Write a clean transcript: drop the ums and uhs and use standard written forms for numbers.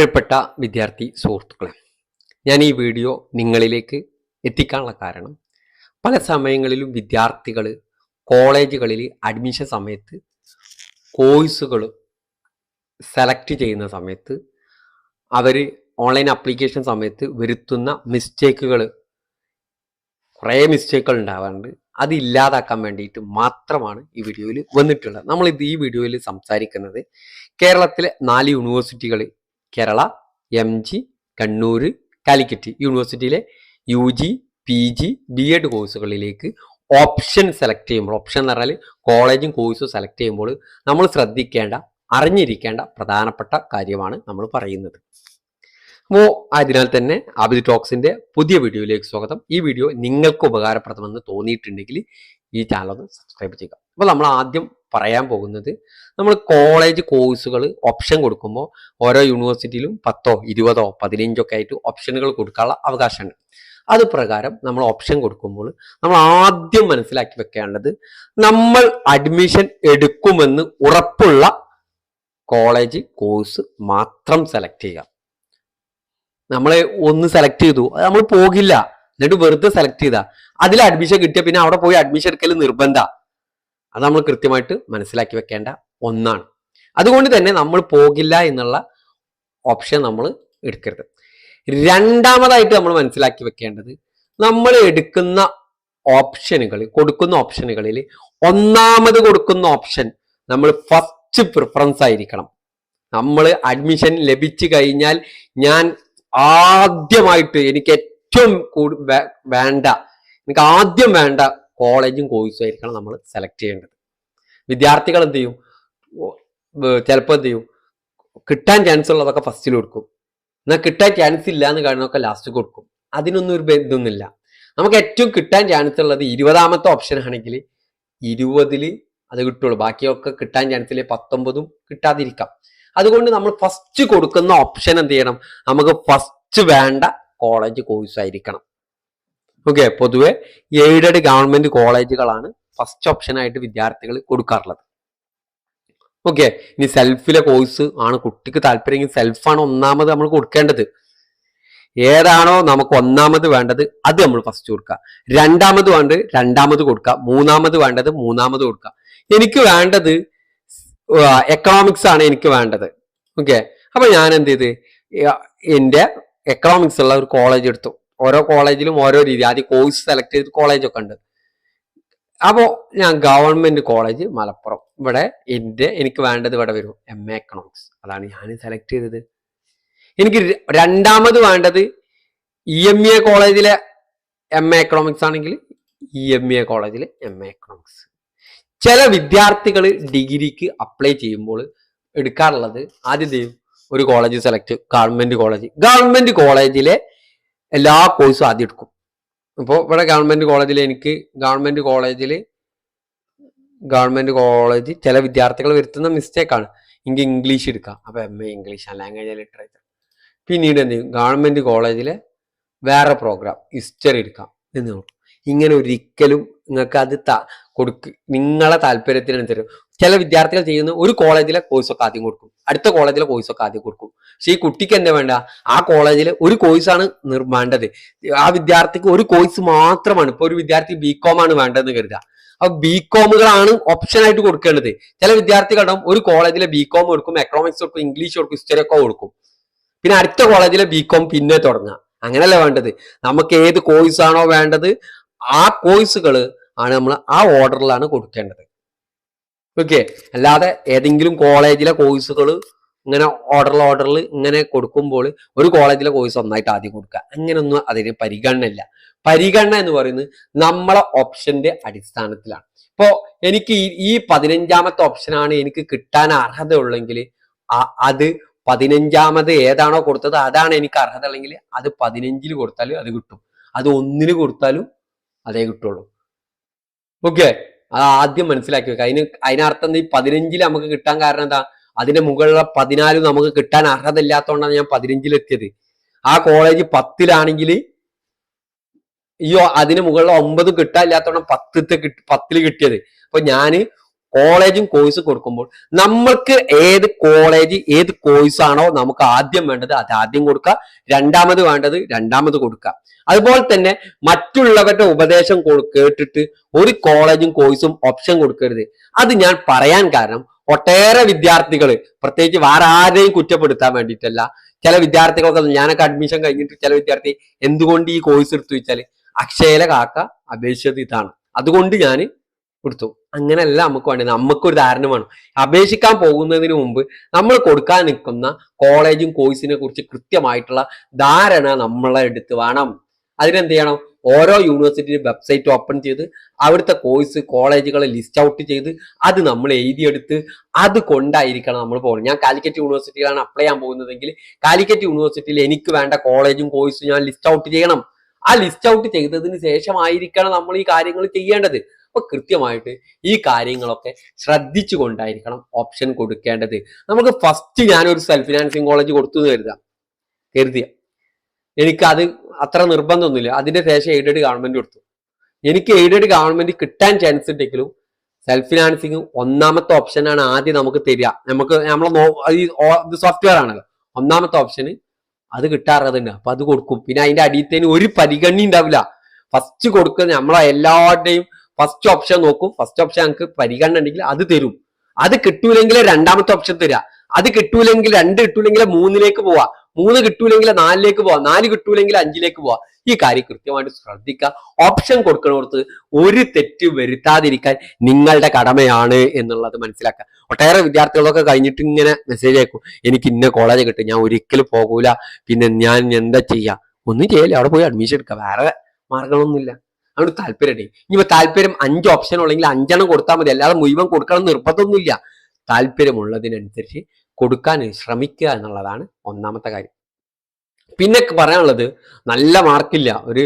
പ്രിയപ്പെട്ട വിദ്യാർത്ഥി സുഹൃത്തുക്കളെ, ഞാൻ ഈ വീഡിയോ നിങ്ങളിലേക്ക് എത്തിക്കാനുള്ള കാരണം, പല സമയങ്ങളിലും വിദ്യാർത്ഥികൾ കോളേജുകളിൽ അഡ്മിഷൻ സമയത്ത് കോഴ്സുകൾ സെലക്ട് ചെയ്യുന്ന സമയത്ത് അവർ ഓൺലൈൻ ആപ്ലിക്കേഷൻ സമയത്ത് വരുത്തുന്ന മിസ്റ്റേക്കുകൾ, കുറേ മിസ്റ്റേക്കുകൾ ഉണ്ടാവാറുണ്ട്. അത് ഇല്ലാതാക്കാൻ വേണ്ടിയിട്ട് മാത്രമാണ് ഈ വീഡിയോയിൽ വന്നിട്ടുള്ളത്. നമ്മൾ ഈ വീഡിയോയിൽ സംസാരിക്കുന്നത് കേരളത്തിലെ 4 യൂണിവേഴ്സിറ്റികൾ, കേരള, MG, കണ്ണൂർ, കാലിക്കറ്റ് യൂണിവേഴ്സിറ്റിയിലെ UG, PG, BEd കോഴ്സുകളിലേക്ക് ഓപ്ഷൻ സെലക്ട് ചെയ്യുമ്പോൾ, ഓപ്ഷൻ എന്ന് പറഞ്ഞാൽ കോളേജും കോഴ്സും സെലക്ട് ചെയ്യുമ്പോൾ നമ്മൾ ശ്രദ്ധിക്കേണ്ട, അറിഞ്ഞിരിക്കേണ്ട പ്രധാനപ്പെട്ട കാര്യമാണ് നമ്മൾ പറയുന്നത്. അപ്പോൾ അതിനാൽ തന്നെ ആബിദ് ടോക്സിന്റെ പുതിയ വീഡിയോയിലേക്ക് സ്വാഗതം. ഈ വീഡിയോ നിങ്ങൾക്ക് ഉപകാരപ്രദമെന്ന് തോന്നിയിട്ടുണ്ടെങ്കിൽ ഈ ചാനൽ ഒന്ന് സബ്സ്ക്രൈബ് ചെയ്യുക. അപ്പോൾ നമ്മൾ ആദ്യം പറയാൻ പോകുന്നത്, നമ്മൾ കോളേജ് കോഴ്സുകൾ ഓപ്ഷൻ കൊടുക്കുമ്പോൾ ഓരോ യൂണിവേഴ്സിറ്റിയിലും 10, 20, 15 ഒക്കെ ആയിട്ട് ഓപ്ഷനുകൾ കൊടുക്കാനുള്ള അവകാശമുണ്ട്. അത് പ്രകാരം നമ്മൾ ഓപ്ഷൻ കൊടുക്കുമ്പോൾ നമ്മൾ ആദ്യം മനസ്സിലാക്കി വെക്കേണ്ടത്, നമ്മൾ അഡ്മിഷൻ എടുക്കുമെന്ന് ഉറപ്പുള്ള കോളേജ് കോഴ്സ് മാത്രം സെലക്ട് ചെയ്യുക. നമ്മൾ ഒന്ന് സെലക്ട് ചെയ്തു, അത് നമ്മൾ പോകില്ല, എന്നിട്ട് വെറുതെ സെലക്ട് ചെയ്താൽ അതിൽ അഡ്മിഷൻ കിട്ടിയ പിന്നെ അവിടെ പോയി അഡ്മിഷൻ എടുക്കൽ നിർബന്ധ. അത് നമ്മൾ കൃത്യമായിട്ട് മനസ്സിലാക്കി വെക്കേണ്ട ഒന്നാണ്. അതുകൊണ്ട് തന്നെ നമ്മൾ പോകില്ല എന്നുള്ള ഓപ്ഷൻ നമ്മൾ എടുക്കരുത്. രണ്ടാമതായിട്ട് നമ്മൾ മനസ്സിലാക്കി വെക്കേണ്ടത്, നമ്മൾ എടുക്കുന്ന ഓപ്ഷനുകൾ, കൊടുക്കുന്ന ഓപ്ഷനുകളിൽ ഒന്നാമത് കൊടുക്കുന്ന ഓപ്ഷൻ നമ്മൾ ഫസ്റ്റ് പ്രിഫറൻസ് ആയിരിക്കണം. നമ്മൾ അഡ്മിഷൻ ലഭിച്ചു കഴിഞ്ഞാൽ ഞാൻ ആദ്യമായിട്ട് എനിക്ക് ഏറ്റവും എനിക്ക് ആദ്യം വേണ്ട കോളേജും കോഴ്സും ആയിരിക്കണം നമ്മൾ സെലക്ട് ചെയ്യേണ്ടത്. വിദ്യാർത്ഥികൾ എന്ത് ചെയ്യും, ചിലപ്പോൾ എന്ത് ചെയ്യും, കിട്ടാൻ ചാൻസ് ഉള്ളതൊക്കെ ഫസ്റ്റിൽ കൊടുക്കും, എന്നാൽ കിട്ടാൻ ചാൻസ് ഇല്ല എന്ന് കാണുന്നതൊക്കെ ലാസ്റ്റ് കൊടുക്കും. അതിനൊന്നും ഒരു ഇതൊന്നുമില്ല. നമുക്ക് ഏറ്റവും കിട്ടാൻ ചാൻസ് ഉള്ളത് 20ാമത്തെ ഓപ്ഷൻ ആണെങ്കിൽ 20ൽ അത് കിട്ടുള്ളൂ. ബാക്കിയൊക്കെ കിട്ടാൻ ചാൻസ് ഇല്ല, 19ഉം കിട്ടാതിരിക്കാം. അതുകൊണ്ട് നമ്മൾ ഫസ്റ്റ് കൊടുക്കുന്ന ഓപ്ഷൻ എന്ത് ചെയ്യണം, നമുക്ക് ഫസ്റ്റ് വേണ്ട കോളേജ് കോഴ്സ് ആയിരിക്കണം. ഓക്കെ, പൊതുവെ എയ്ഡഡ് ഗവൺമെന്റ് കോളേജുകളാണ് ഫസ്റ്റ് ഓപ്ഷൻ ആയിട്ട് വിദ്യാർത്ഥികൾ കൊടുക്കാറുള്ളത്. ഓക്കെ, ഇനി സെൽഫിലെ കോഴ്സ് ആണ് കുട്ടിക്ക് താല്പര്യമെങ്കിൽ സെൽഫാണ് ഒന്നാമത് നമ്മൾ കൊടുക്കേണ്ടത്. ഏതാണോ നമുക്ക് ഒന്നാമത് വേണ്ടത് അത് നമ്മൾ ഫസ്റ്റ് കൊടുക്കുക. രണ്ടാമത് വേണ്ടത് രണ്ടാമത് കൊടുക്കുക. മൂന്നാമത് വേണ്ടത് മൂന്നാമത് കൊടുക്കുക. എനിക്ക് വേണ്ടത് എക്കണോമിക്സ് ആണ് എനിക്ക് വേണ്ടത്. ഓക്കെ, അപ്പൊ ഞാൻ എന്ത് ചെയ്ത് എൻ്റെ എക്കണോമിക്സ് ഉള്ള ഒരു കോളേജ് എടുത്തു. ഓരോ കോളേജിലും ഓരോ രീതി, ആദ്യം കോഴ്സ് സെലക്ട് ചെയ്ത് കോളേജൊക്കെ ഉണ്ട്. അപ്പോൾ ഞാൻ ഗവൺമെന്റ് കോളേജ് മലപ്പുറം, ഇവിടെ എനിക്ക് വേണ്ടത് ഇവിടെ വരും MA എക്കണോമിക്സ്, അതാണ് ഞാൻ സെലക്ട് ചെയ്തത്. എനിക്ക് രണ്ടാമത് വേണ്ടത് EMA കോളേജിലെ MA എക്കണോമിക്സ് ആണെങ്കിൽ EMA കോളേജിലെ MA എക്കണോമിക്സ്. ചില വിദ്യാർത്ഥികൾ ഡിഗ്രിക്ക് അപ്ലൈ ചെയ്യുമ്പോൾ എടുക്കാറുള്ളത് ആദ്യം ചെയ്യും, ഒരു കോളേജ് സെലക്ട്, ഗവൺമെന്റ് കോളേജിലെ എല്ലാ കോഴ്സും ആദ്യം എടുക്കും. ഇപ്പോൾ ഇവിടെ ഗവൺമെന്റ് കോളേജ് ചില വിദ്യാർത്ഥികൾ വരുത്തുന്ന മിസ്റ്റേക്കാണ്, എനിക്ക് ഇംഗ്ലീഷ് എടുക്കാം, അപ്പൊ MA ഇംഗ്ലീഷ് ആണ്, ലാംഗ്വേജ് ലിറ്ററേച്ചർ. പിന്നീട് എന്ത് ചെയ്യും, ഗവൺമെന്റ് കോളേജിലെ വേറെ പ്രോഗ്രാം ഹിസ്റ്ററി എടുക്കാം എന്ന് നോക്കും. ഇങ്ങനെ ഒരിക്കലും നിങ്ങൾക്ക് അത് നിങ്ങളെ താല്പര്യത്തിനനുസരിച്ച് ചില വിദ്യാർത്ഥികൾ ചെയ്യുന്ന ഒരു കോളേജിലെ കോഴ്സൊക്കെ ആദ്യം കൊടുക്കും, അടുത്ത കോളേജിലെ കോഴ്സൊക്കെ ആദ്യം കൊടുക്കും. പക്ഷെ ഈ കുട്ടിക്ക് എന്താ വേണ്ട, ആ കോളേജിലെ ഒരു കോഴ്സാണ് വേണ്ടത്. ആ വിദ്യാർത്ഥിക്ക് ഒരു കോഴ്സ് മാത്രമാണ്. ഇപ്പൊ ഒരു വിദ്യാർത്ഥി BCom ആണ് വേണ്ടതെന്ന് കരുതുക, അപ്പൊ BComകളാണ് ഓപ്ഷൻ ആയിട്ട് കൊടുക്കേണ്ടത്. ചില വിദ്യാർത്ഥികളുണ്ടാവും ഒരു കോളേജിലെ BCom കൊടുക്കും, എക്കണോമിക്സ് കൊടുക്കും, ഇംഗ്ലീഷ് കൊടുക്കും, ഹിസ്റ്ററി ഒക്കെ കൊടുക്കും, പിന്നെ അടുത്ത കോളേജിലെ BCom പിന്നെ തുടങ്ങുക. അങ്ങനെയല്ല വേണ്ടത്. നമുക്ക് ഏത് കോഴ്സാണോ വേണ്ടത് ആ കോഴ്സുകൾ ആണ് നമ്മൾ ആ ഓർഡറിലാണ് കൊടുക്കേണ്ടത്. ഓക്കെ, അല്ലാതെ ഏതെങ്കിലും കോളേജിലെ കോഴ്സുകൾ ഇങ്ങനെ ഓർഡറിൽ ഇങ്ങനെ കൊടുക്കുമ്പോൾ ഒരു കോളേജിലെ കോഴ്സ് ഒന്നായിട്ട് ആദ്യം കൊടുക്കുക, അങ്ങനെയൊന്നും അതിന് പരിഗണനയില്ല. പരിഗണന എന്ന് പറയുന്നത് നമ്മളെ ഓപ്ഷന്റെ അടിസ്ഥാനത്തിലാണ്. ഇപ്പോ എനിക്ക് ഈ 15ാമത്തെ ഓപ്ഷനാണ് എനിക്ക് കിട്ടാൻ അർഹത ഉള്ളെങ്കിൽ അത് 15ാമത് ഏതാണോ കൊടുത്തത് അതാണ് എനിക്ക് അർഹത ഉള്ളെങ്കിൽ അത് 15ൽ കൊടുത്താലും അത് കിട്ടും, അത് 1ൽ കൊടുത്താലും അതേ കിട്ടുള്ളൂ. ഓക്കെ, അത് ആദ്യം മനസ്സിലാക്കി വെക്കുക. അതിനർത്ഥം ഈ 15ൽ നമുക്ക് കിട്ടാൻ കാരണം എന്താ, അതിന്റെ മുകളിലുള്ള 14 നമുക്ക് കിട്ടാൻ അർഹത ഇല്ലാത്തതുകൊണ്ടാണ് ഞാൻ 15ൽ എത്തിയത്. ആ കോളേജ് 10ലാണെങ്കിൽ അതിന് മുകളിലുള്ള 9 കിട്ടാനില്ലാത്തതുകൊണ്ട് 10ൽ കിട്ടിയത്. അപ്പൊ ഞാൻ കോളേജും കോഴ്സും കൊടുക്കുമ്പോൾ നമ്മൾക്ക് ഏത് കോളേജ് ഏത് കോഴ്സ് ആണോ നമുക്ക് ആദ്യം വേണ്ടത് അത് ആദ്യം കൊടുക്കുക, രണ്ടാമത് വേണ്ടത് രണ്ടാമത് കൊടുക്കുക. അതുപോലെ തന്നെ മറ്റുള്ളവരുടെ ഉപദേശം കേട്ടിട്ട് ഒരു കോളേജും കോഴ്സും ഓപ്ഷൻ കൊടുക്കരുത്. അത് ഞാൻ പറയാൻ കാരണം ഒട്ടേറെ വിദ്യാർത്ഥികൾ, പ്രത്യേകിച്ച് വേറെ ആരെയും കുറ്റപ്പെടുത്താൻ വേണ്ടിയിട്ടല്ല, ചില വിദ്യാർത്ഥികളൊക്കെ, ഞാനൊക്കെ അഡ്മിഷൻ കഴിഞ്ഞിട്ട് ചില വിദ്യാർത്ഥി എന്തുകൊണ്ട് ഈ കോഴ്സ് എടുത്തു വെച്ചാൽ അക്ഷയയിലെ കാക്ക അപേക്ഷിച്ചത് ഇതാണ്, അതുകൊണ്ട് ഞാൻ കൊടുത്തു. അങ്ങനെയല്ല നമുക്ക് വേണ്ടത്. നമുക്കൊരു ധാരണ വേണം. അപേക്ഷിക്കാൻ പോകുന്നതിന് മുമ്പ് നമ്മൾ കൊടുക്കാൻ നിൽക്കുന്ന കോളേജും കോഴ്സിനെ കുറിച്ച് കൃത്യമായിട്ടുള്ള ധാരണ നമ്മളെ അടുത്ത് വേണം. അതിനെന്ത് ചെയ്യണം? ഓരോ യൂണിവേഴ്സിറ്റിയുടെ വെബ്സൈറ്റ് ഓപ്പൺ ചെയ്ത് അവിടുത്തെ കോഴ്സ് കോളേജുകളെ ലിസ്റ്റ് ഔട്ട് ചെയ്ത് അത് നമ്മൾ എഴുതിയെടുത്ത് അത് കൊണ്ടായിരിക്കണം നമ്മൾ പോകുന്നത്. ഞാൻ കാലിക്കറ്റ് യൂണിവേഴ്സിറ്റിയിലാണ് അപ്ലൈ ചെയ്യാൻ പോകുന്നതെങ്കിൽ കാലിക്കറ്റ് യൂണിവേഴ്സിറ്റിയിൽ എനിക്ക് വേണ്ട കോളേജും കോഴ്സും ഞാൻ ലിസ്റ്റ് ഔട്ട് ചെയ്യണം. ആ ലിസ്റ്റ് ഔട്ട് ചെയ്തതിന് ശേഷമായിരിക്കണം നമ്മൾ ഈ കാര്യങ്ങൾ ചെയ്യേണ്ടത്. അപ്പൊ കൃത്യമായിട്ട് ഈ കാര്യങ്ങളൊക്കെ ശ്രദ്ധിച്ചു കൊണ്ടായിരിക്കണം ഓപ്ഷൻ കൊടുക്കേണ്ടത്. നമുക്ക് ഫസ്റ്റ് ഞാനൊരു സെൽഫ് ഫിനാൻസിങ് കോളേജ് കൊടുത്തു കരുതിയ എനിക്കത് അത്ര നിർബന്ധമൊന്നുമില്ല. അതിന്റെ ശേഷം എയ്ഡഡ് ഗവൺമെന്റ് കൊടുത്തു. എനിക്ക് എയ്ഡഡ് ഗവൺമെന്റ് കിട്ടാൻ ചാൻസ് ഉണ്ടെങ്കിലും സെൽഫ് ഫിനാൻസിങ് ഒന്നാമത്തെ ഓപ്ഷനാണ് ആദ്യം നമുക്ക് തരിക. നമ്മളെ സോഫ്റ്റ്വെയർ ആണല്ലോ ഒന്നാമത്തെ ഓപ്ഷന്, അത് കിട്ടാറുണ്ട്. അപ്പൊ അത് കൊടുക്കും. പിന്നെ അതിന്റെ അടിയത്തേന് ഒരു പരിഗണന ഉണ്ടാവില്ല. ഫസ്റ്റ് കൊടുക്കുന്ന നമ്മളെ എല്ലാവരുടെയും ഫസ്റ്റ് ഓപ്ഷൻ നോക്കും. ഫസ്റ്റ് ഓപ്ഷൻ ഞങ്ങൾക്ക് പരിഗണന ഉണ്ടെങ്കിൽ അത് തരും. അത് കിട്ടൂലെങ്കിൽ രണ്ടാമത്തെ ഓപ്ഷൻ തരിക. അത് കിട്ടൂലെങ്കിൽ 2 കിട്ടൂലെങ്കിൽ 3ലേക്ക് പോവാ. 3 കിട്ടൂലെങ്കിൽ 4ലേക്ക് പോവാ. 4 കിട്ടൂലെങ്കിൽ 5ലേക്ക് പോവാ. ഈ കാര്യം കൃത്യമായിട്ട് ശ്രദ്ധിക്കുക. ഓപ്ഷൻ കൊടുക്കണോടത്ത് ഒരു തെറ്റ് വരുത്താതിരിക്കാൻ നിങ്ങളുടെ കടമയാണ് എന്നുള്ളത് മനസ്സിലാക്കുക. ഒട്ടേറെ വിദ്യാർത്ഥികളൊക്കെ കഴിഞ്ഞിട്ട് ഇങ്ങനെ മെസ്സേജ് അയക്കും, എനിക്ക് ഇന്ന കോളേജ് കിട്ടും, ഞാൻ ഒരിക്കലും പോകൂല, പിന്നെ ഞാൻ എന്താ ചെയ്യാ? ഒന്നും ചെയ്യല്ലേ, അവിടെ പോയി അഡ്മിഷൻ എടുക്കുക. വേറെ മാർഗങ്ങളൊന്നുമില്ല. അതുകൊണ്ട് താല്പര്യം ഇനിയിപ്പോ താല്പര്യം 5 ഓപ്ഷൻ ഉണ്ടെങ്കിൽ 5 കൊടുത്താൽ മതി. അല്ലാതെ മുഴുവൻ കൊടുക്കണം നിർബന്ധമൊന്നുമില്ല. താല്പര്യമുള്ളതിനനുസരിച്ച് കൊടുക്കാൻ ശ്രമിക്കുക എന്നുള്ളതാണ് ഒന്നാമത്തെ കാര്യം. പിന്നെ പറയാനുള്ളത്, നല്ല മാർക്കില്ല, ഒരു